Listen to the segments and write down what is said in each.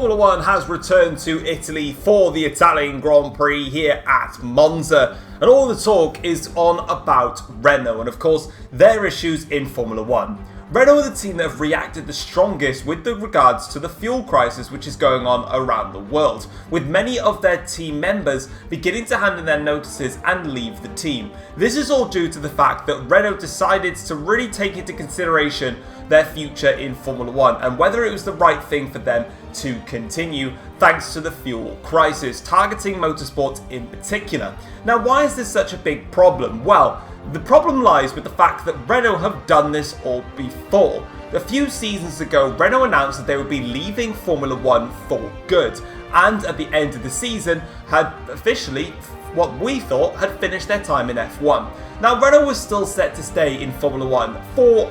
Formula 1 has returned to Italy for the Italian Grand Prix here at Monza. And all the talk is on about Renault and of course their issues in Formula 1. Renault are the team that have reacted the strongest with regards to the fuel crisis which is going on around the world, with many of their team members beginning to hand in their notices and leave the team. This is all due to the fact that Renault decided to really take into consideration their future in Formula 1 and whether it was the right thing for them to continue thanks to the fuel crisis, targeting motorsports in particular. Now, why is this such a big problem? Well, the problem lies with the fact that Renault have done this all before. A few seasons ago, Renault announced that they would be leaving Formula 1 for good, and at the end of the season had officially, what we thought, had finished their time in F1. Now, Renault was still set to stay in Formula 1 for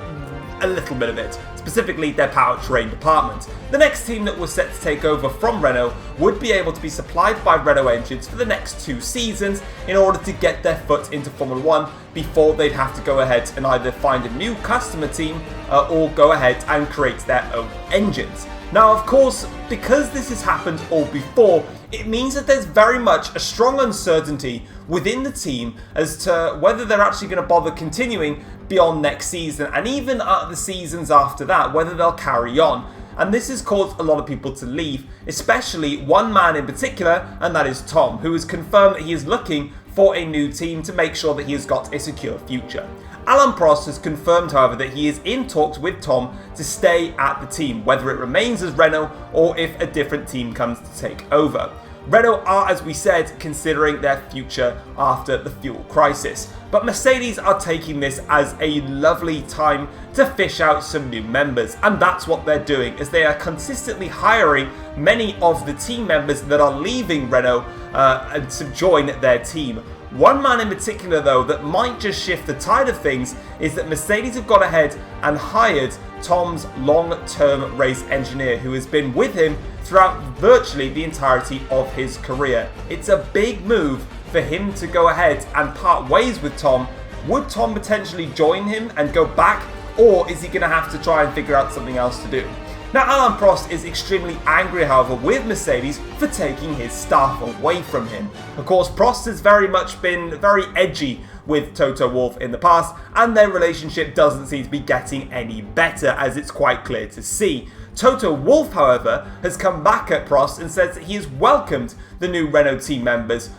a little bit of it, specifically their powertrain department. The next team that was set to take over from Renault would be able to be supplied by Renault engines for the next 2 seasons in order to get their foot into Formula 1 before they'd have to go ahead and either find a new customer team or go ahead and create their own engines. Now, of course, because this has happened all before, it means that there's very much a strong uncertainty within the team as to whether they're actually going to bother continuing beyond next season, and even the seasons after that, whether they'll carry on. And this has caused a lot of people to leave, especially one man in particular, and that is Tom, who has confirmed that he is looking for a new team to make sure that he has got a secure future. Alain Prost has confirmed, however, that he is in talks with Tom to stay at the team, whether it remains as Renault or if a different team comes to take over. Renault are, as we said, considering their future after the fuel crisis. But Mercedes are taking this as a lovely time to fish out some new members. And that's what they're doing, as they are consistently hiring many of the team members that are leaving Renault and to join their team. One man in particular, though, that might just shift the tide of things is that Mercedes have gone ahead and hired Tom's long-term race engineer, who has been with him throughout virtually the entirety of his career. It's a big move for him to go ahead and part ways with Tom. Would Tom potentially join him and go back, or is he going to have to try and figure out something else to do? Now, Alain Prost is extremely angry, however, with Mercedes for taking his staff away from him. Of course, Prost has very much been very edgy with Toto Wolff in the past, and their relationship doesn't seem to be getting any better, as it's quite clear to see. Toto Wolff, however, has come back at Prost and says that he has welcomed the new Renault team members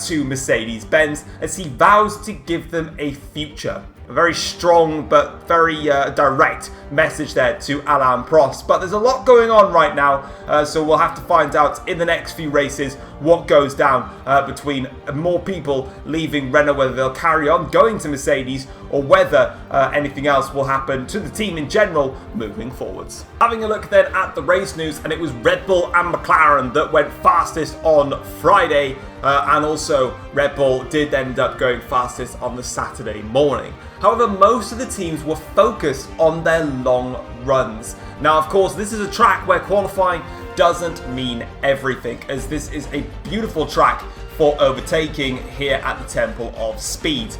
to Mercedes-Benz, as he vows to give them a future. A very strong but very direct message there to Alain Prost. But there's a lot going on right now, so we'll have to find out in the next few races what goes down between more people leaving Renault, whether they'll carry on going to Mercedes or whether anything else will happen to the team in general moving forwards. Having a look then at the race news, and it was Red Bull and McLaren that went fastest on Friday, and also Red Bull did end up going fastest on the Saturday morning. However, most of the teams were focused on their long runs. Now, of course, this is a track where qualifying doesn't mean everything, as this is a beautiful track for overtaking here at the Temple of Speed.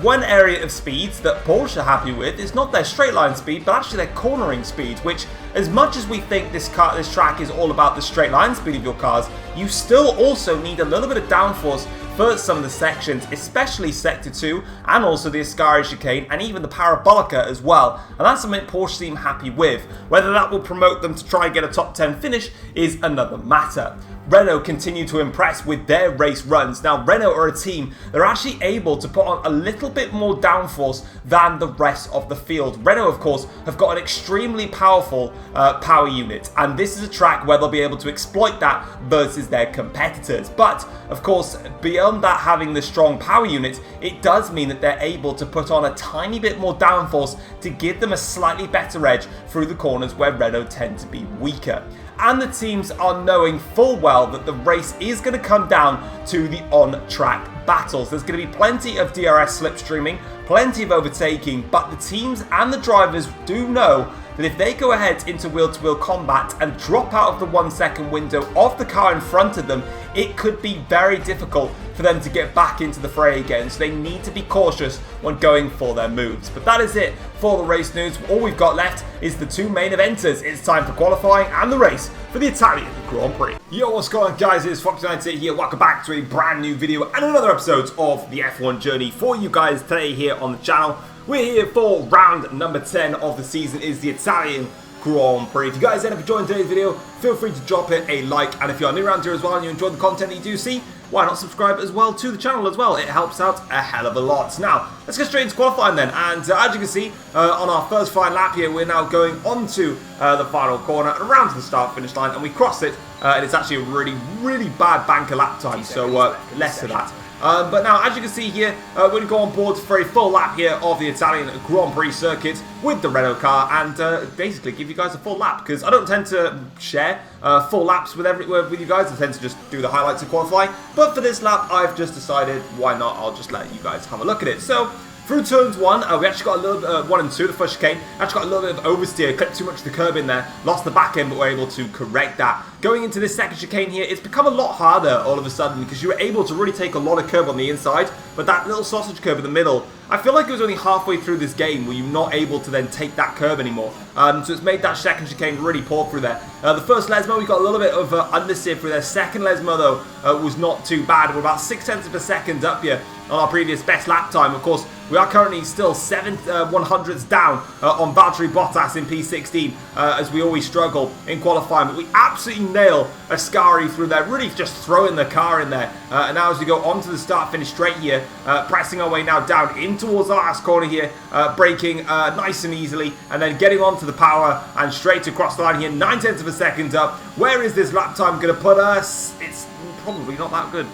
One area of speeds that Porsche are happy with is not their straight line speed, but actually their cornering speed, which, as much as we think this track is all about the straight line speed of your cars, you still also need a little bit of downforce for some of the sections, especially Sector 2 and also the Ascari chicane and even the Parabolica as well. And that's something Porsche seem happy with. Whether that will promote them to try and get a top 10 finish is another matter. Renault continue to impress with their race runs. Now, Renault are a team that are actually able to put on a little bit more downforce than the rest of the field. Renault, of course, have got an extremely powerful power unit, and this is a track where they'll be able to exploit that versus their competitors. But, of course, beyond that having the strong power unit, it does mean that they're able to put on a tiny bit more downforce to give them a slightly better edge through the corners where Renault tend to be weaker. And the teams are knowing full well that the race is going to come down to the on-track battles. There's going to be plenty of DRS slipstreaming, plenty of overtaking, but the teams and the drivers do know that if they go ahead into wheel-to-wheel combat and drop out of the 1 second window of the car in front of them, it could be very difficult for them to get back into the fray again. So they need to be cautious when going for their moves. But that is it for the race news. All we've got left is the two main eventers. It's time for qualifying and the race for the Italian Grand Prix. Yo, what's going on, guys? It's Fox United here. Welcome back to a brand new video and another episode of the F1 journey for you guys today here on the channel. We're here for round number 10 of the season. Is the Italian Grand Prix. If you guys end up enjoying today's video, feel free to drop it a like, and if you're new around here as well and you enjoy the content that you do see, why not subscribe as well to the channel as well? It helps out a hell of a lot. Now, let's get straight into qualifying then, and as you can see, on our first fine lap here, we're now going onto the final corner and around to the start finish line, and we cross it, and it's actually a really bad banker lap time, so less of that. But now, as you can see here, we're going to go on board for a full lap here of the Italian Grand Prix circuit with the Renault car and basically give you guys a full lap, because I don't tend to share full laps with you guys. I tend to just do the highlights of qualifying. But for this lap, I've just decided, why not? I'll just let you guys have a look at it. So, through turns 1, we actually got a little 1 and 2, the first chicane, actually got a little bit of oversteer, clipped too much of the curb in there, lost the back end, but we're able to correct that. Going into this second chicane here, it's become a lot harder all of a sudden because you were able to really take a lot of curb on the inside, but that little sausage curb in the middle, I feel like it was only halfway through this game where you're not able to then take that curb anymore. So it's made that second chicane really poor through there. The first Lesmo, we got a little bit of understeer through there. Second Lesmo, though, was not too bad. We're about 0.6 of a second up here on our previous best lap time. Of course, we are currently still 7/100ths down on Valtteri Bottas in P16, as we always struggle in qualifying. But we absolutely nail Ascari through there, really just throwing the car in there. And now as we go on to the start-finish straight here, pressing our way now down in towards the last corner here, braking nice and easily, and then getting onto the power and straight across the line here, 0.9 of a second up. Where is this lap time going to put us? It's probably not that good.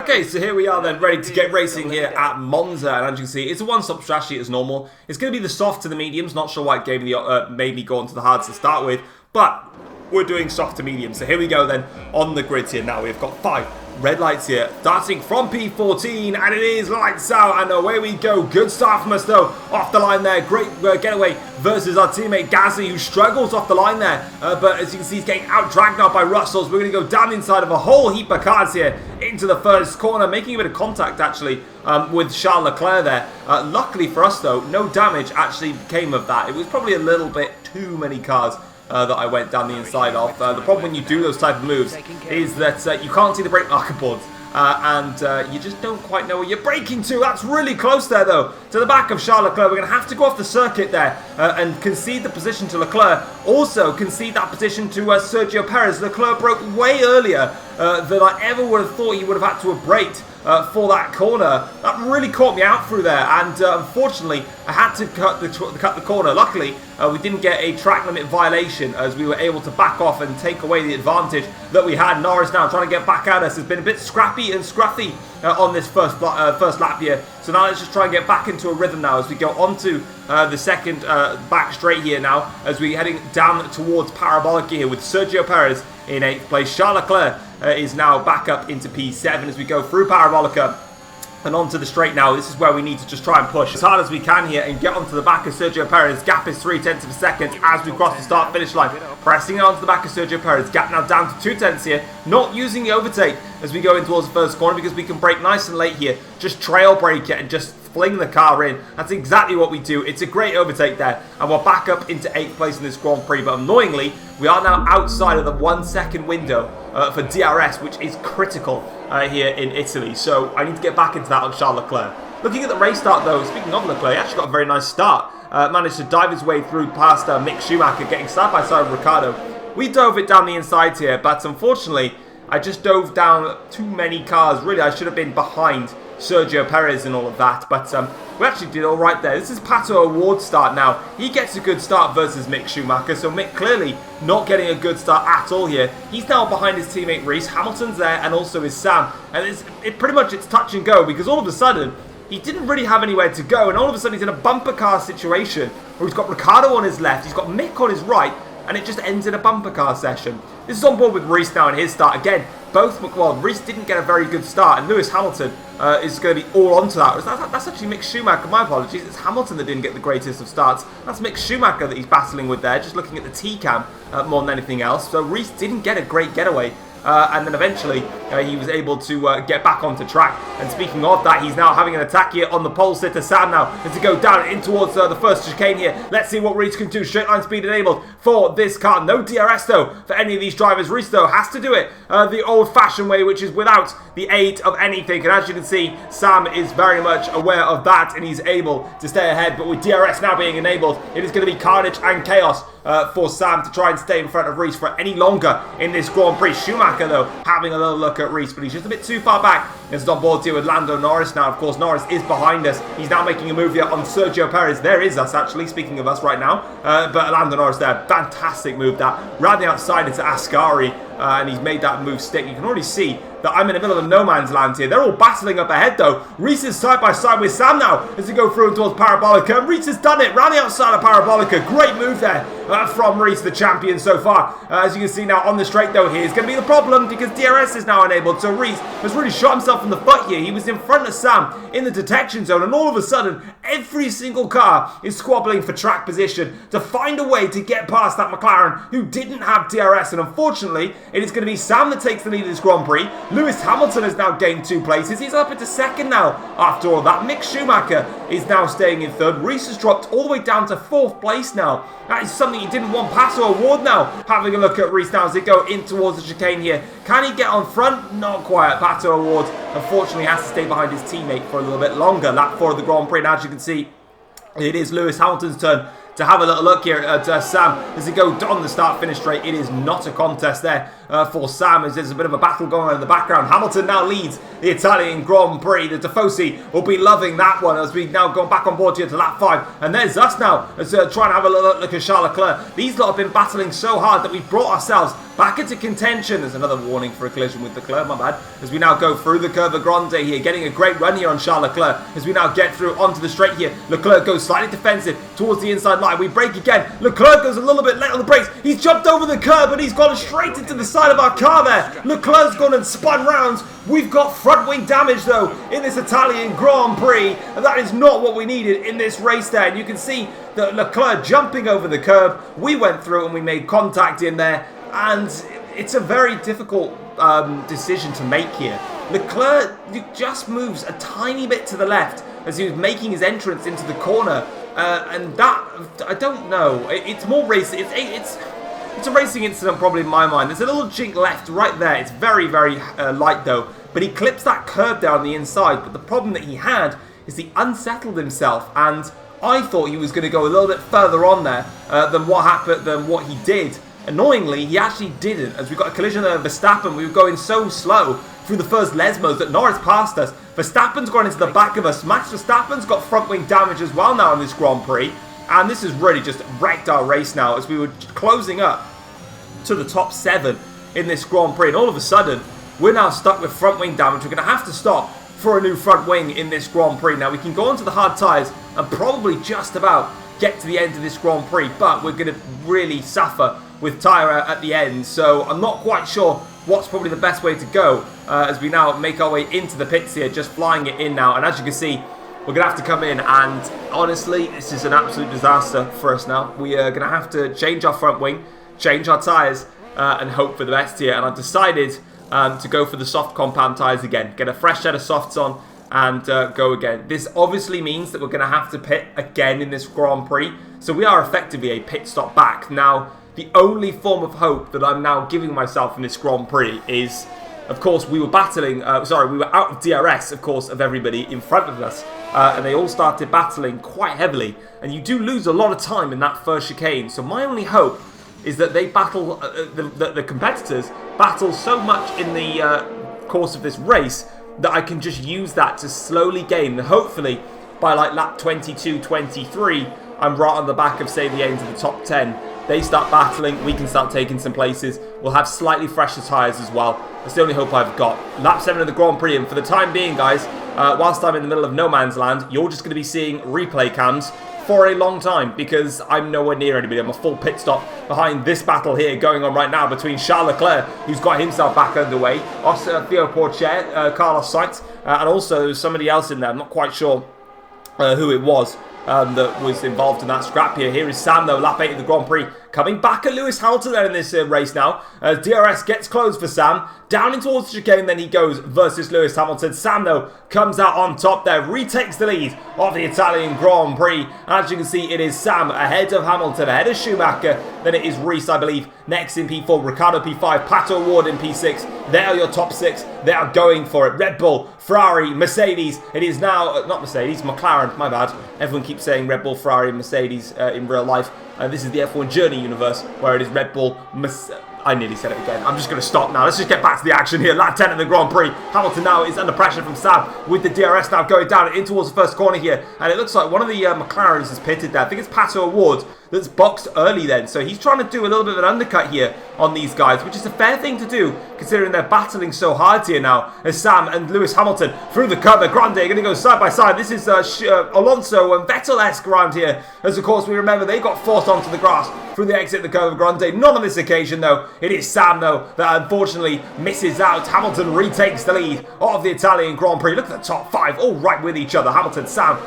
Okay, so here we are then, ready to get racing here at Monza, and as you can see, it's a one-stop strategy as normal. It's going to be the soft to the mediums, not sure why it gave me made me go onto the hards to start with, but we're doing soft to medium. So here we go then, on the grid here now. We've got 5 red lights here, starting from P14, and it is lights out, and away we go. Good start from us though, off the line there. Great getaway versus our teammate Gasly, who struggles off the line there, but as you can see, he's getting out-dragged now by Russell. So we're going to go down the inside of a whole heap of cars here into the first corner, making a bit of contact actually with Charles Leclerc there. Luckily for us though, no damage actually came of that. It was probably a little bit too many cars that I went down the inside of. The problem when you do those type of moves is that you can't see the brake marker boards, and you just don't quite know where you're braking to. That's really close there though, to the back of Charles Leclerc. We're going to have to go off the circuit there and concede the position to Leclerc. Also concede that position to Sergio Perez. Leclerc broke way earlier than I ever would have thought he would have had to have braked for that corner. That really caught me out through there, and unfortunately I had to cut the corner. Luckily we didn't get a track limit violation, as we were able to back off and take away the advantage that we had. Norris now trying to get back at us has been a bit scrappy and scruffy on this first lap here. So now let's just try and get back into a rhythm now as we go onto the second back straight here now, as we're heading down towards Parabolica here with Sergio Perez in 8th place. Charles Leclerc is now back up into P7 as we go through Parabolica and onto the straight now. This is where we need to just try and push as hard as we can here and get onto the back of Sergio Perez. Gap is 0.3 of a second as we cross the start finish line. Pressing onto the back of Sergio Perez. Gap now down to 0.2 here. Not using the overtake as we go in towards the first corner, because we can brake nice and late here. Just trail brake it and just fling the car in. That's exactly what we do. It's a great overtake there, and we're back up into 8th place in this Grand Prix. But annoyingly, we are now outside of the 1 second window for DRS, which is critical here in Italy. So I need to get back into that on Charles Leclerc. Looking at the race start though, speaking of Leclerc, he actually got a very nice start. Managed to dive his way through past Mick Schumacher, getting side by side with Ricciardo. We dove it down the inside here, but unfortunately I just dove down too many cars. Really, I should have been behind Sergio Perez and all of that, but we actually did all right there. This is Pato Award's start now. He gets a good start versus Mick Schumacher, so Mick clearly not getting a good start at all here. He's now behind his teammate Reese. Hamilton's there, and also his Sam, and it's touch and go, because all of a sudden he didn't really have anywhere to go, and all of a sudden he's in a bumper car situation where he's got Ricciardo on his left, he's got Mick on his right, and it just ends in a bumper car session. This is on board with Reese now in his start. Again, Reese didn't get a very good start, and Lewis Hamilton is going to be all onto that. That's actually Mick Schumacher, my apologies. It's Hamilton that didn't get the greatest of starts. That's Mick Schumacher that he's battling with there, just looking at the T-cam more than anything else. So Reese didn't get a great getaway and then eventually he was able to get back onto track. And speaking of that, he's now having an attack here on the pole sitter. Sam now as to go down in towards the first chicane here. Let's see what Reese can do. Straight line speed enabled for this car. No DRS though for any of these drivers. Reese though has to do it the old-fashioned way, which is without the aid of anything. And as you can see, Sam is very much aware of that, and he's able to stay ahead. But with DRS now being enabled, it is going to be carnage and chaos for Sam to try and stay in front of Reese for any longer in this Grand Prix. Schumacher though having a little look at Reese, but he's just a bit too far back. It's on board here with Lando Norris now. Of course, Norris is behind us. He's now making a move here on Sergio Perez. There is us, actually, speaking of us right now. But Lando Norris there, fantastic move that. Round the outside into Ascari, and he's made that move stick. You can already see that I'm in the middle of no man's land here. They're all battling up ahead though. Reese is side by side with Sam now as they go through towards Parabolica. And Reese has done it. Round the outside of Parabolica. Great move there from Reese, the champion so far. As you can see now on the straight though, here's going to be the problem because DRS is now enabled. So Reese has really shot himself in the foot here. He was in front of Sam in the detection zone, and all of a sudden every single car is squabbling for track position to find a way to get past that McLaren who didn't have DRS. And unfortunately, it is going to be Sam that takes the lead of this Grand Prix. Lewis Hamilton has now gained 2 places. He's up into second now after all that. Mick Schumacher is now staying in third. Reese has dropped all the way down to 4th place now. That is something he didn't want. Pato Award now having a look at Reese now as they go in towards the chicane here. Can he get on front? Not quite. Pato Award unfortunately has to stay behind his teammate for a little bit longer. Lap 4 of the Grand Prix, and as you can see, it is Lewis Hamilton's turn to have a little look here at Sam as they go on the start-finish straight. It is not a contest there for Sam as there's a bit of a battle going on in the background. Hamilton now leads the Italian Grand Prix. The Tifosi will be loving that one as we now go back on board here to lap 5. And there's us now as trying to have a little look at Charles Leclerc. These lot have been battling so hard that we've brought ourselves back into contention. There's another warning for a collision with Leclerc, my bad. As we now go through the Curva Grande here, getting a great run here on Charles Leclerc. As we now get through onto the straight here, Leclerc goes slightly defensive towards the inside line. We brake again. Leclerc goes a little bit late on the brakes. He's jumped over the curb and he's gone straight into the side of our car there. Leclerc's gone and spun round. We've got front wing damage though in this Italian Grand Prix, and that is not what we needed in this race there. And you can see that Leclerc jumping over the curb. We went through and we made contact in there, and it's a very difficult decision to make here. Leclerc just moves a tiny bit to the left as he was making his entrance into the corner, and that, I don't know, it's more racing. It's a racing incident probably in my mind. There's a little jink left right there. It's very, very light though, but he clips that curb down the inside. But the problem that he had is he unsettled himself, and I thought he was going to go a little bit further on there than what he did. Annoyingly, he actually didn't, as we got a collision of Verstappen. We were going so slow through the first Lesmos that Norris passed us. Verstappen's gone into the back of us. Max Verstappen's got front wing damage as well now in this Grand Prix. And this has really just wrecked our race now as we were closing up to the top 7 in this Grand Prix. And all of a sudden, we're now stuck with front wing damage. We're going to have to stop for a new front wing in this Grand Prix. Now, we can go onto the hard tyres and probably just about get to the end of this Grand Prix, but we're going to really suffer with tyre at the end. So I'm not quite sure what's probably the best way to go as we now make our way into the pits here, just flying it in now. And as you can see, we're going to have to come in, and honestly, this is an absolute disaster for us now. We are going to have to change our front wing, change our tyres, and hope for the best here. And I've decided to go for the soft compound tyres again. Get a fresh set of softs on and go again. This obviously means that we're going to have to pit again in this Grand Prix. So we are effectively a pit stop back. Now, the only form of hope that I'm now giving myself in this Grand Prix is, of course, we were battling, we were out of DRS, of course, of everybody in front of us. And they all started battling quite heavily. And you do lose a lot of time in that first chicane. So my only hope is that they battle, the competitors battle so much in the course of this race that I can just use that to slowly gain. And hopefully, by like lap 22, 23, I'm right on the back of, say, the end of the top 10. They start battling, we can start taking some places. We'll have slightly fresher tyres as well. That's the only hope I've got. Lap 7 of the Grand Prix, and for the time being, guys, whilst I'm in the middle of no man's land, you're just going to be seeing replay cams for a long time because I'm nowhere near anybody. I'm a full pit stop behind this battle here going on right now between Charles Leclerc, who's got himself back underway, Theo Porcher, Carlos Sainz, and also somebody else in there. I'm not quite sure who it was that was involved in that scrap here. Here is Sam though, lap 8 of the Grand Prix, coming back at Lewis Hamilton there in this race now. DRS gets closed for Sam. Down in towards the chicane, then he goes versus Lewis Hamilton. Sam, though, comes out on top there, retakes the lead of the Italian Grand Prix. As you can see, it is Sam ahead of Hamilton, ahead of Schumacher. Then it is Reese, I believe, next in P4, Ricciardo P5, Pato O'Ward in P6. They are your top 6. They are going for it. Red Bull, Ferrari, Mercedes. It is now, not Mercedes, McLaren, my bad. Everyone keeps saying Red Bull, Ferrari, Mercedes in real life. This is the F1 Journey universe, where it is Red Bull, I nearly said it again. I'm just going to stop now. Let's just get back to the action here. Lap 10 of the Grand Prix. Hamilton now is under pressure from Sam with the DRS now going down in towards the first corner here. And it looks like one of the McLarens has pitted there. I think it's Pato O'Ward that's boxed early then. So he's trying to do a little bit of an undercut here on these guys, which is a fair thing to do considering they're battling so hard here now as Sam and Lewis Hamilton through the curve. Grande are going to go side by side. This is Alonso and Vettel-esque around here, as of course we remember they got forced onto the grass through the exit of the curve of Grande. Not on this occasion though. It is Sam though that unfortunately misses out. Hamilton retakes the lead of the Italian Grand Prix. Look at the top 5 all right with each other. Hamilton, Sam,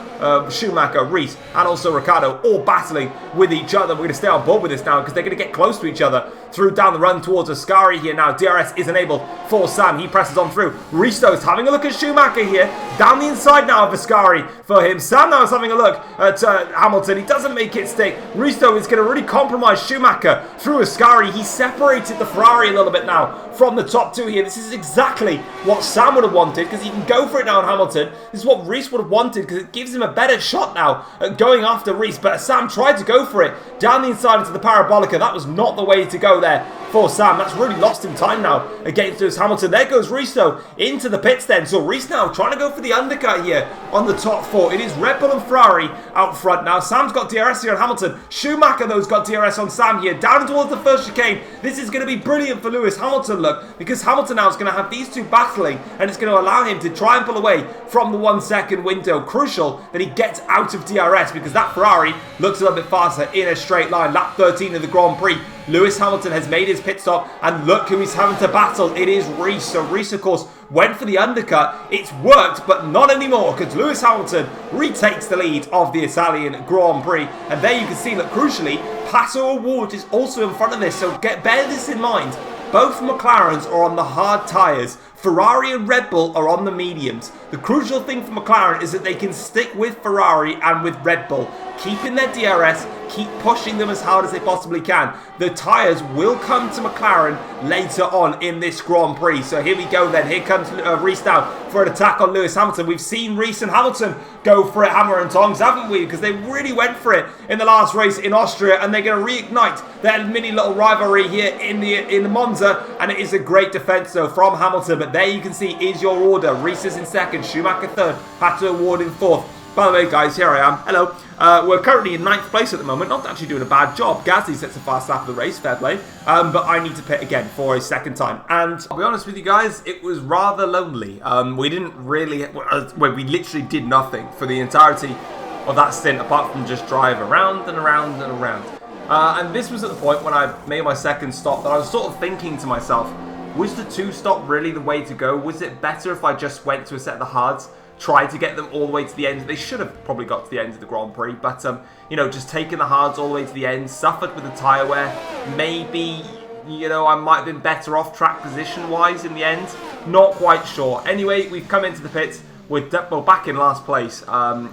Schumacher, Reese and also Ricciardo all battling with each other. We're going to stay on board with this now because they're going to get close to each other through down the run towards Ascari here now. DRS is enabled for Sam. He presses on through. Risto's having a look at Schumacher here. Down the inside now of Ascari for him. Sam now is having a look at Hamilton. He doesn't make it stick. Risto is going to really compromise Schumacher through Ascari. He separated the Ferrari a little bit now from the top 2 here. This is exactly what Sam would have wanted because he can go for it now on Hamilton. This is what Reese would have wanted because it gives him a better shot now at going after Reese. But Sam tried to go for it down the inside into the Parabolica. That was not the way to go there for Sam. That's really lost him time now against Lewis Hamilton. There goes Reese though into the pits then. So Reese now trying to go for the undercut here on the top 4. It is Red Bull and Ferrari out front now. Sam's got DRS here on Hamilton. Schumacher though's got DRS on Sam here. Down towards the first chicane. This is going to be brilliant for Lewis Hamilton, look, because Hamilton now is going to have these two battling and it's going to allow him to try and pull away from the 1 second window. Crucial that he gets out of DRS because that Ferrari looks a little bit faster in a straight line. Lap 13 of the Grand Prix. Lewis Hamilton has made his pit stop and look who he's having to battle. It is Reese. So Reese, of course, went for the undercut. It's worked, but not anymore because Lewis Hamilton retakes the lead of the Italian Grand Prix. And there you can see that crucially, Pato O'Ward is also in front of this. So bear this in mind. Both McLarens are on the hard tyres. Ferrari and Red Bull are on the mediums. The crucial thing for McLaren is that they can stick with Ferrari and with Red Bull, keeping their DRS, keep pushing them as hard as they possibly can. The tyres will come to McLaren later on in this Grand Prix. So here we go then. Here comes Reese now for an attack on Lewis Hamilton. We've seen Reese and Hamilton go for it hammer and tongs, haven't we? Because they really went for it in the last race in Austria, and they're going to reignite their mini little rivalry here in Monza. And it is a great defence though from Hamilton. But there you can see is your order. Reese is in 2nd, Schumacher 3rd, Pato O'Ward in 4th. By the way, guys, here I am. Hello. We're currently in 9th place at the moment. Not actually doing a bad job. Gasly sets a fast lap of the race. Fair play. But I need to pit again for a 2nd time. And I'll be honest with you guys, it was rather lonely. We didn't really... we literally did nothing for the entirety of that stint, apart from just drive around and around and around. And this was at the point when I made my 2nd stop that I was sort of thinking to myself, was the 2 stop really the way to go? Was it better if I just went to a set of the hards? Tried to get them all the way to the end. They should have probably got to the end of the Grand Prix, but you know, just taking the hards all the way to the end, suffered with the tyre wear. Maybe, you know, I might have been better off track position wise in the end. Not quite sure. Anyway, we've come into the pits. We're back in last place,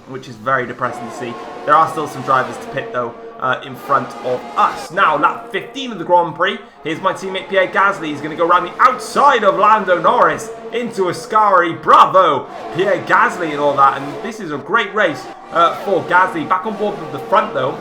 which is very depressing to see. There are still some drivers to pit though. In front of us. Now, lap 15 of the Grand Prix. Here's my teammate Pierre Gasly. He's going to go around the outside of Lando Norris into Ascari. Bravo, Pierre Gasly and all that. And this is a great race for Gasly. Back on board with the front though.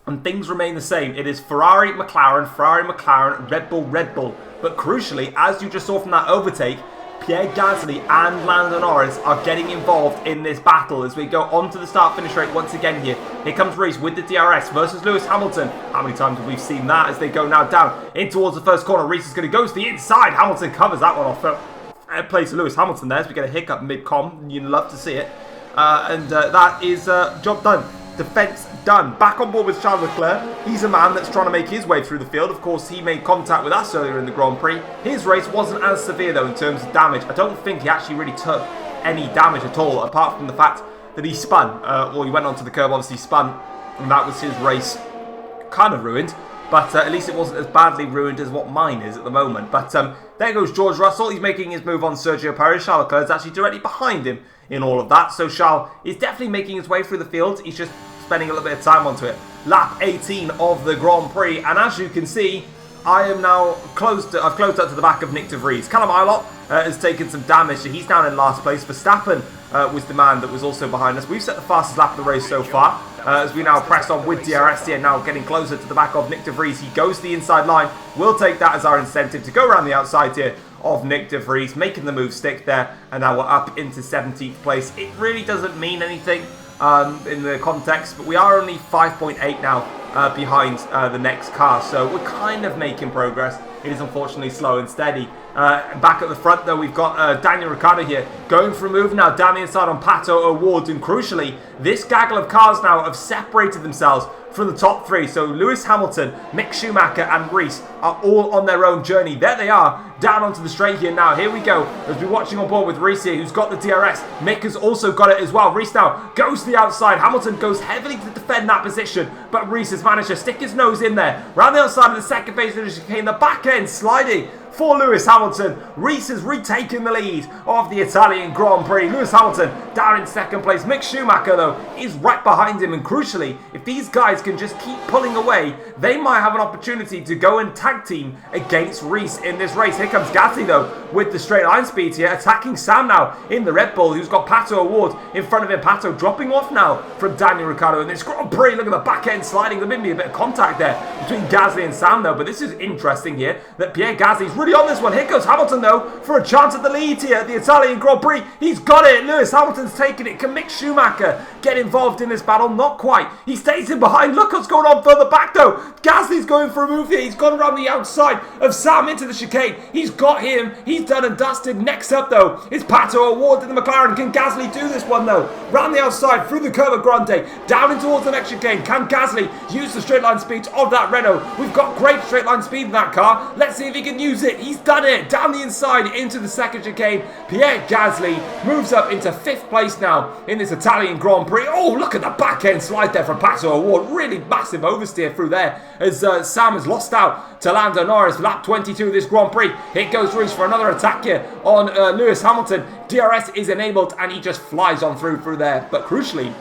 And things remain the same. It is Ferrari, McLaren, Red Bull. But crucially, as you just saw from that overtake, Pierre Gasly and Lando Norris are getting involved in this battle as we go on to the start-finish rate once again here. Here comes Reese with the DRS versus Lewis Hamilton. How many times have we seen that as they go now down in towards the first corner? Reese is going to go to the inside. Hamilton covers that one off. Fair play to Lewis Hamilton there as we get a hiccup mid-com. You'd love to see it. That is job done. Defence done. Back on board with Charles Leclerc. He's a man that's trying to make his way through the field. Of course, he made contact with us earlier in the Grand Prix. His race wasn't as severe, though, in terms of damage. I don't think he actually really took any damage at all, apart from the fact that he spun. Well, he went onto the curb, obviously spun, and that was his race kind of ruined. but at least it wasn't as badly ruined as what mine is at the moment. But there goes George Russell. He's making his move on Sergio Perez. Charles Leclerc's actually directly behind him in all of that. So Charles is definitely making his way through the field. He's just spending a little bit of time onto it. Lap 18 of the Grand Prix, and as you can see, I am now I've closed up to the back of Nick de Vries. Callum Ilott has taken some damage, so he's down in last place. Verstappen was the man that was also behind us. We've set the fastest lap of the race so far, as we now press on with DRS here, now getting closer to the back of Nick de Vries. He goes to the inside line. We'll take that as our incentive to go around the outside here of Nick de Vries, making the move stick there, and now we're up into 17th place. It really doesn't mean anything in the context, but we are only 5.8 now behind the next car, so we're kind of making progress. It is unfortunately slow and steady. Back at the front though, we've got Daniel Ricciardo here going for a move now down the inside on Pato O'Ward, and crucially this gaggle of cars now have separated themselves from the top three. So Lewis Hamilton, Mick Schumacher and Rees are all on their own journey. There they are, down onto the straight here now. Here we go, as we're watching on board with Rees here, who's got the DRS. Mick has also got it as well. Rees now goes to the outside. Hamilton goes heavily to defend that position, but Rees has managed to stick his nose in there. Round the outside of the second phase of the chicane, the back end sliding for Lewis Hamilton. Rees has retaken the lead of the Italian Grand Prix. Lewis Hamilton down in second place. Mick Schumacher, though, is right behind him. And crucially, if these guys can just keep pulling away, they might have an opportunity to go and tag team against Rees in this race. Here comes Gasly, though, with the straight line speed here, attacking Sam now in the Red Bull, who's got Pato O'Ward in front of him. Pato dropping off now from Daniel Ricciardo in this Grand Prix. Look at the back end sliding. There may be a bit of contact there between Gasly and Sam, though. But this is interesting here that Pierre Gasly's really on this one. Here goes Hamilton, though, for a chance at the lead here at the Italian Grand Prix. He's got it. Lewis Hamilton's taken it. Can Mick Schumacher get involved in this battle? Not quite. He stays in behind. Look what's going on further back, though. Gasly's going for a move here. He's gone around the outside of Sam into the chicane. He's got him. He's done and dusted. Next up, though, is Pato O'Ward in the McLaren. Can Gasly do this one, though? Round the outside, through the curve of Grande, down in towards the next chicane. Can Gasly use the straight line speed of that Renault? We've got great straight line speed in that car. Let's see if he can use it. He's done it. Down the inside into the second chicane. Pierre Gasly moves up into 5th place now in this Italian Grand Prix. Oh, look at the back end slide there from Pato O'Ward. Really massive oversteer through there as Sam has lost out to Lando Norris. Lap 22 of this Grand Prix. It goes Rees for another attack here on Lewis Hamilton. DRS is enabled and he just flies on through there. But crucially,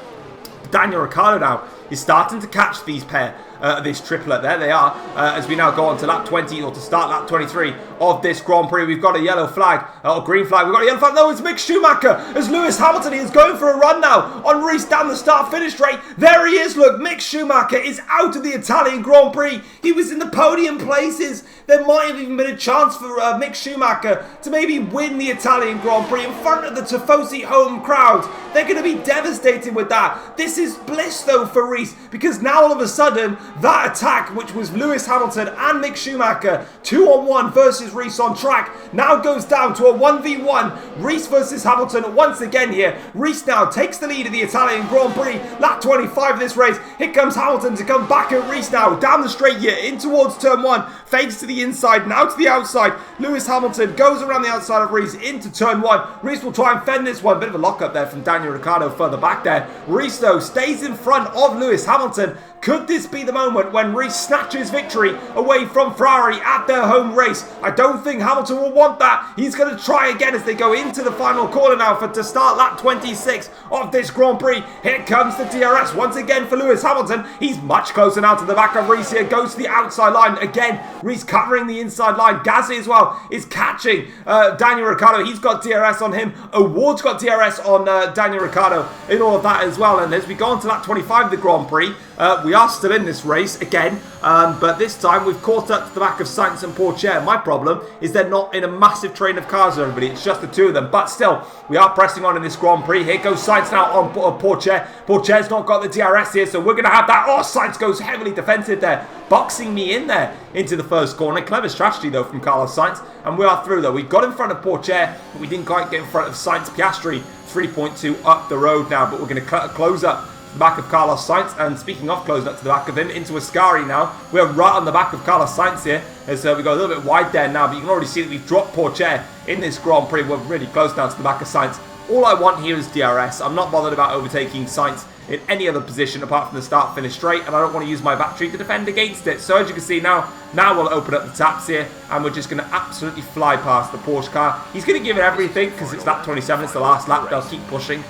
Daniel Ricciardo now is starting to catch these pair. This triplet, there they are, as we now go on to lap 20, or to start lap 23 of this Grand Prix. We've got a yellow flag, or green flag. We've got a yellow flag. No, it's Mick Schumacher as Lewis Hamilton is going for a run now on Rees down the start-finish straight. There he is, look, Mick Schumacher is out of the Italian Grand Prix. He was in the podium places. There might have even been a chance for Mick Schumacher to maybe win the Italian Grand Prix in front of the Tifosi home crowd. They're going to be devastated with that. This is bliss, though, for Rees, because now all of a sudden, that attack, which was Lewis Hamilton and Mick Schumacher, 2-on-1 versus Rees on track, now goes down to a 1v1. Rees versus Hamilton once again here. Rees now takes the lead of the Italian Grand Prix. Lap 25 of this race. Here comes Hamilton to come back at Rees now. Down the straight here, in towards turn 1. Fades to the inside, now to the outside. Lewis Hamilton goes around the outside of Rees into turn 1. Rees will try and fend this one. Bit of a lock up there from Daniel Ricciardo further back there. Rees, though, stays in front of Lewis Hamilton. Could this be the moment when Rees snatches victory away from Ferrari at their home race? I don't think Hamilton will want that. He's going to try again as they go into the final corner now to start lap 26 of this Grand Prix. Here comes the DRS once again for Lewis Hamilton. He's much closer now to the back of Rees here. Goes to the outside line again. Rees covering the inside line. Gasly as well is catching Daniel Ricciardo. He's got DRS on him. O'Ward's got DRS on Daniel Ricciardo in all of that as well. And as we go on to lap 25 of the Grand Prix, we are still in this race again, but this time we've caught up to the back of Sainz and Pourchaire. My problem is they're not in a massive train of cars, everybody. It's just the two of them, but still, we are pressing on in this Grand Prix. Here goes Sainz now on Pourchaire. Pourchaire's not got the DRS here, so we're going to have that. Oh, Sainz goes heavily defensive there, boxing me in there into the first corner. Clever strategy, though, from Carlos Sainz, and we are through, though. We got in front of Pourchaire, but we didn't quite get in front of Sainz. Piastri, 3.2 up the road now, but we're going to close up the back of Carlos Sainz. And speaking of closing up to the back of him, into Ascari now. We're right on the back of Carlos Sainz here, as we go a little bit wide there now, but you can already see that we've dropped Pourchaire in this Grand Prix. We're really close down to the back of Sainz. All I want here is DRS. I'm not bothered about overtaking Sainz in any other position apart from the start-finish straight, and I don't want to use my battery to defend against it. So as you can see now we'll open up the taps here, and we're just going to absolutely fly past the Porsche car. He's going to give it everything because it's lap 27, it's the last lap. They'll keep pushing,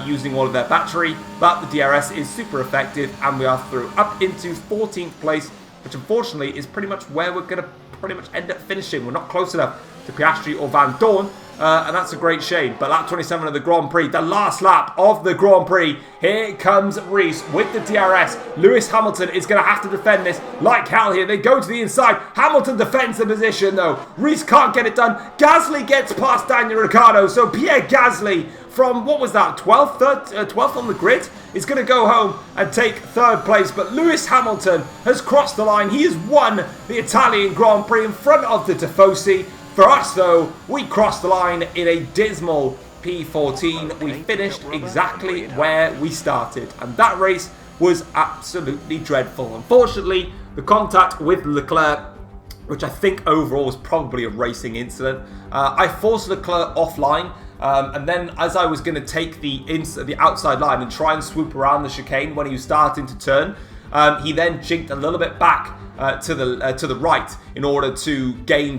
using all of their battery, but the DRS is super effective, and we are through up into 14th place, which unfortunately is pretty much where we're going to pretty much end up finishing. We're not close enough to Piastri or Van Dorn, and that's a great shame. But lap 27 of the Grand Prix, the last lap of the Grand Prix, here comes Reese with the DRS. Lewis Hamilton is going to have to defend this like hell here. They go to the inside. Hamilton defends the position though. Reese can't get it done. Gasly gets past Daniel Ricciardo, so Pierre Gasly from, what was that, 12th on the grid, is going to go home and take 3rd place. But Lewis Hamilton has crossed the line. He has won the Italian Grand Prix in front of the Tifosi. For us, though, we crossed the line in a dismal P14. We finished exactly where we started, and that race was absolutely dreadful. Unfortunately, the contact with Leclerc, which I think overall was probably a racing incident, I forced Leclerc offline, and then as I was going to take the outside line and try and swoop around the chicane when he was starting to turn, he then jinked a little bit back to the right in order to gain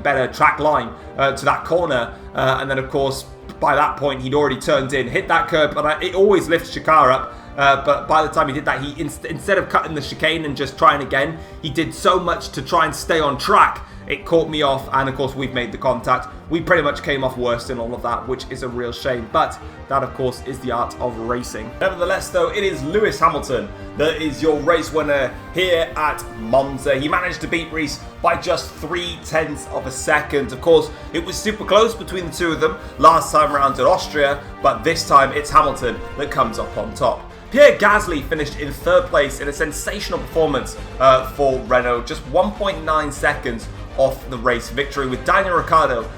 better track line to that corner, and then of course by that point he'd already turned in, hit that curb, and it always lifts your car up. But by the time he did that, he instead of cutting the chicane and just trying again, he did so much to try and stay on track. It caught me off, and of course we've made the contact. We pretty much came off worse in all of that, which is a real shame. But that, of course, is the art of racing. Nevertheless, though, it is Lewis Hamilton that is your race winner here at Monza. He managed to beat Reese by just 0.3 of a second. Of course, it was super close between the two of them last time around at Austria, but this time it's Hamilton that comes up on top. Pierre Gasly finished in 3rd place in a sensational performance for Renault, just 1.9 seconds off the race victory, with Daniel Ricciardo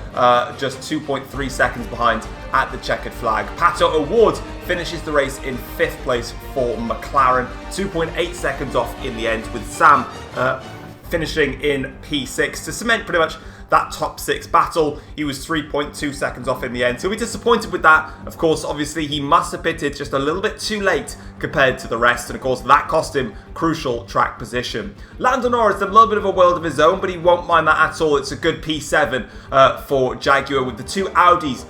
just 2.3 seconds behind at the checkered flag. Pato O'Ward finishes the race in 5th place for McLaren, 2.8 seconds off in the end, with Sam finishing in P6 to cement pretty much that top 6 battle. He was 3.2 seconds off in the end, so we're disappointed with that. Of course, obviously, he must have pitted just a little bit too late compared to the rest, and of course, that cost him crucial track position. Lando Norris had a little bit of a world of his own, but he won't mind that at all. It's a good P7 for Jaguar, with the 2 Audis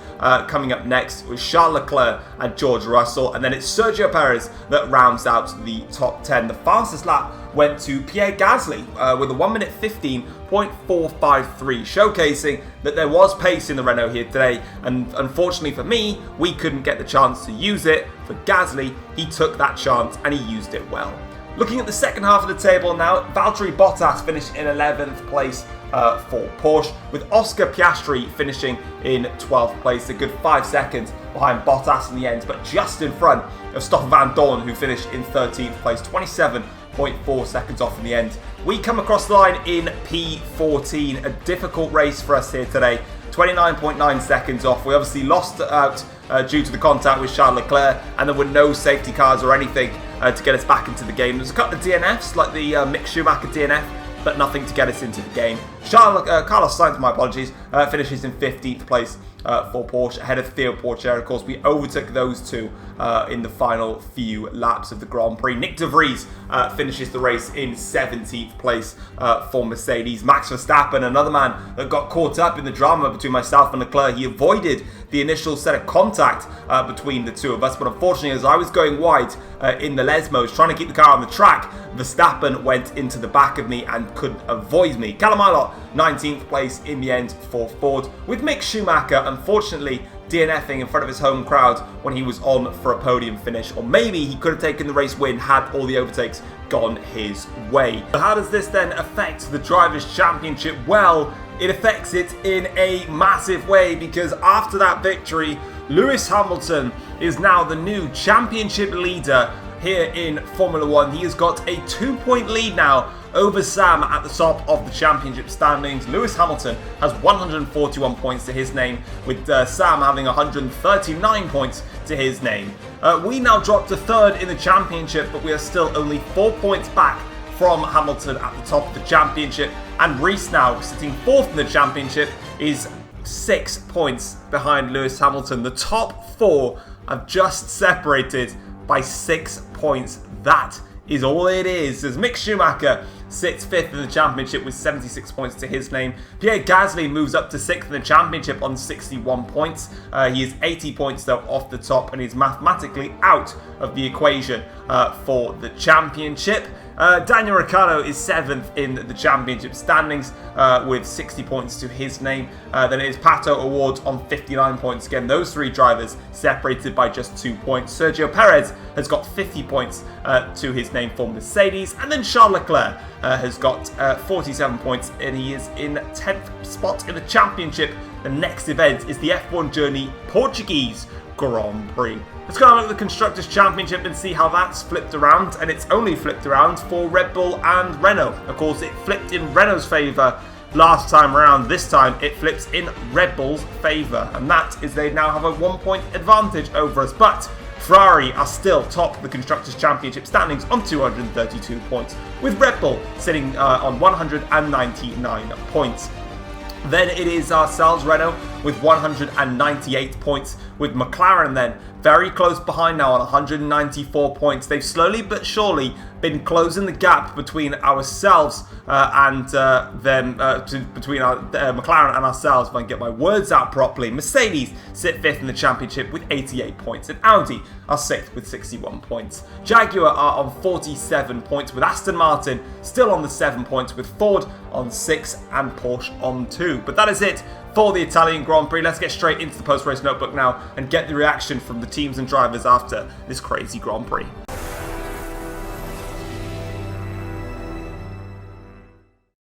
coming up next with Charles Leclerc and George Russell, and then it's Sergio Perez that rounds out the top 10. The fastest lap went to Pierre Gasly with a 1 minute 15.453, showcasing that there was pace in the Renault here today, and unfortunately for me, we couldn't get the chance to use it. For Gasly, he took that chance and he used it well. Looking at the second half of the table now, Valtteri Bottas finished in 11th place for Porsche, with Oscar Piastri finishing in 12th place, a good 5 seconds behind Bottas in the end, but just in front of Stoffel Van Dorn, who finished in 13th place, 27.4 seconds off in the end. We come across the line in P14, a difficult race for us here today, 29.9 seconds off. We obviously lost out due to the contact with Charles Leclerc, and there were no safety cars or anything to get us back into the game. There's a couple of DNFs, like the Mick Schumacher DNF, but nothing to get us into the game. Carlos Sainz, my apologies, finishes in 15th place for Porsche, ahead of Theo Pourchaire. Of course, we overtook those two in the final few laps of the Grand Prix. Nick de Vries finishes the race in 17th place for Mercedes. Max Verstappen, another man that got caught up in the drama between myself and Leclerc. He avoided the initial set of contact between the two of us, but unfortunately, as I was going wide in the Lesmos, trying to keep the car on the track, Verstappen went into the back of me and could avoid me. Callum Ilott, 19th place in the end for Ford, with Mick Schumacher unfortunately DNFing in front of his home crowd when he was on for a podium finish, or maybe he could have taken the race win had all the overtakes gone his way. So how does this then affect the Drivers' Championship? Well, it affects it in a massive way, because after that victory, Lewis Hamilton is now the new championship leader here in Formula 1. He has got a 2-point lead now over Sam at the top of the championship standings. Lewis Hamilton has 141 points to his name, with Sam having 139 points to his name. We now drop to 3rd in the championship, but we are still only 4 points back from Hamilton at the top of the championship, and Reese, now sitting 4th in the championship, is 6 points behind Lewis Hamilton. The top 4 have just separated by 6 points. That is all it is, as Mick Schumacher sits 5th in the championship with 76 points to his name. Pierre Gasly moves up to 6th in the championship on 61 points. He is 80 points though off the top, and he's mathematically out of the equation for the championship. Daniel Ricciardo is 7th in the championship standings with 60 points to his name. Then it is Pato O'Ward on 59 points. Again, those 3 drivers separated by just 2 points. Sergio Perez has got 50 points to his name for Mercedes. And then Charles Leclerc has got 47 points, and he is in 10th spot in the championship. The next event is the F1 Journey Portuguese Grand Prix. Let's go and look at the Constructors' Championship and see how that's flipped around, and it's only flipped around for Red Bull and Renault. Of course, it flipped in Renault's favour last time around. This time, it flips in Red Bull's favour, and that is they now have a 1-point advantage over us. But Ferrari are still top of the Constructors' Championship standings on 232 points, with Red Bull sitting on 199 points. Then it is ourselves, Renault, with 198 points, with McLaren then very close behind now on 194 points. They've slowly but surely been closing the gap between ourselves and between McLaren and ourselves, if I can get my words out properly. Mercedes sit 5th in the championship with 88 points, and Audi are 6th with 61 points. Jaguar are on 47 points, with Aston Martin still on the 7 points, with Ford on 6 and Porsche on 2. But that is it for the Italian Grand Prix. Let's get straight into the post-race notebook now and get the reaction from the teams and drivers after this crazy Grand Prix.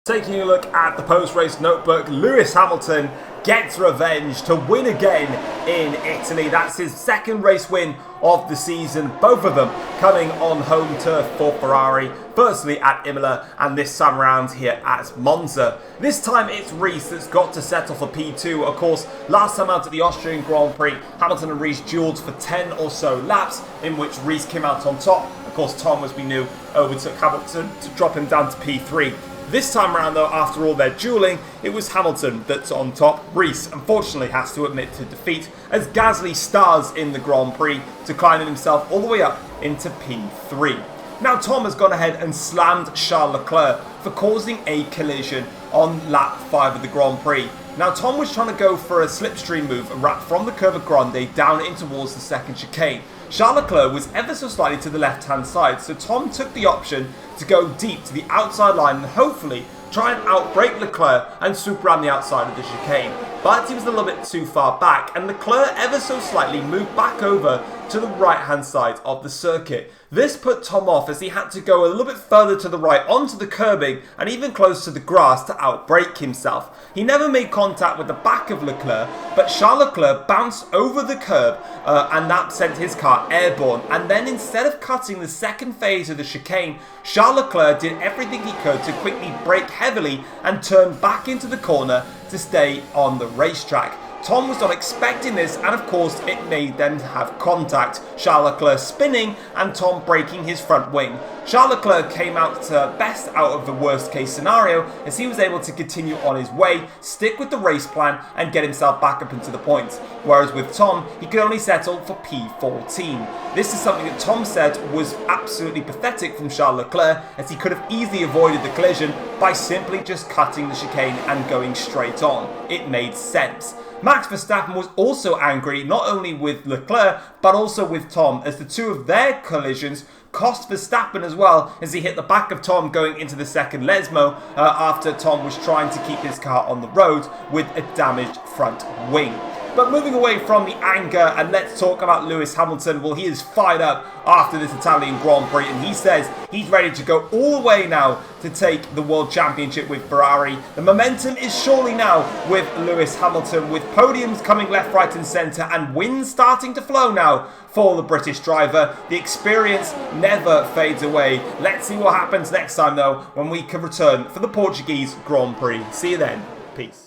Taking a look at the post-race notebook, Lewis Hamilton gets revenge to win again in Italy. That's his 2nd race win of the season, both of them coming on home turf for Ferrari. Firstly at Imola, and this time around here at Monza. This time it's Rees that's got to settle for P2. Of course, last time out at the Austrian Grand Prix, Hamilton and Rees duelled for 10 or so laps, in which Rees came out on top. Of course, Tom, as we knew, overtook Hamilton to drop him down to P3. This time around though, after all their duelling, it was Hamilton that's on top. Rees unfortunately has to admit to defeat, as Gasly stars in the Grand Prix, declining himself all the way up into P3. Now Tom has gone ahead and slammed Charles Leclerc for causing a collision on lap 5 of the Grand Prix. Now Tom was trying to go for a slipstream move, a wrap from the Curva Grande down in towards the 2nd chicane. Charles Leclerc was ever so slightly to the left-hand side, so Tom took the option to go deep to the outside line and hopefully try and outbrake Leclerc and swoop around the outside of the chicane. But he was a little bit too far back, and Leclerc ever so slightly moved back over to the right-hand side of the circuit. This put Tom off, as he had to go a little bit further to the right onto the curbing and even close to the grass to outbrake himself. He never made contact with the back of Leclerc, but Charles Leclerc bounced over the curb and that sent his car airborne. And then instead of cutting the 2nd phase of the chicane, Charles Leclerc did everything he could to quickly brake heavily and turn back into the corner to stay on the racetrack. Tom was not expecting this, and of course it made them have contact. Charles Leclerc spinning and Tom breaking his front wing. Charles Leclerc came out best out of the worst case scenario, as he was able to continue on his way, stick with the race plan and get himself back up into the points. Whereas with Tom, he could only settle for P14. This is something that Tom said was absolutely pathetic from Charles Leclerc, as he could have easily avoided the collision by simply just cutting the chicane and going straight on. It made sense. Max Verstappen was also angry, not only with Leclerc, but also with Tom, as the two of their collisions cost Verstappen as well, as he hit the back of Tom going into the 2nd Lesmo after Tom was trying to keep his car on the road with a damaged front wing. But moving away from the anger, and let's talk about Lewis Hamilton. Well, he is fired up after this Italian Grand Prix, and he says he's ready to go all the way now to take the World Championship with Ferrari. The momentum is surely now with Lewis Hamilton, with podiums coming left, right and centre, and wins starting to flow now for the British driver. The experience never fades away. Let's see what happens next time though, when we can return for the Portuguese Grand Prix. See you then. Peace.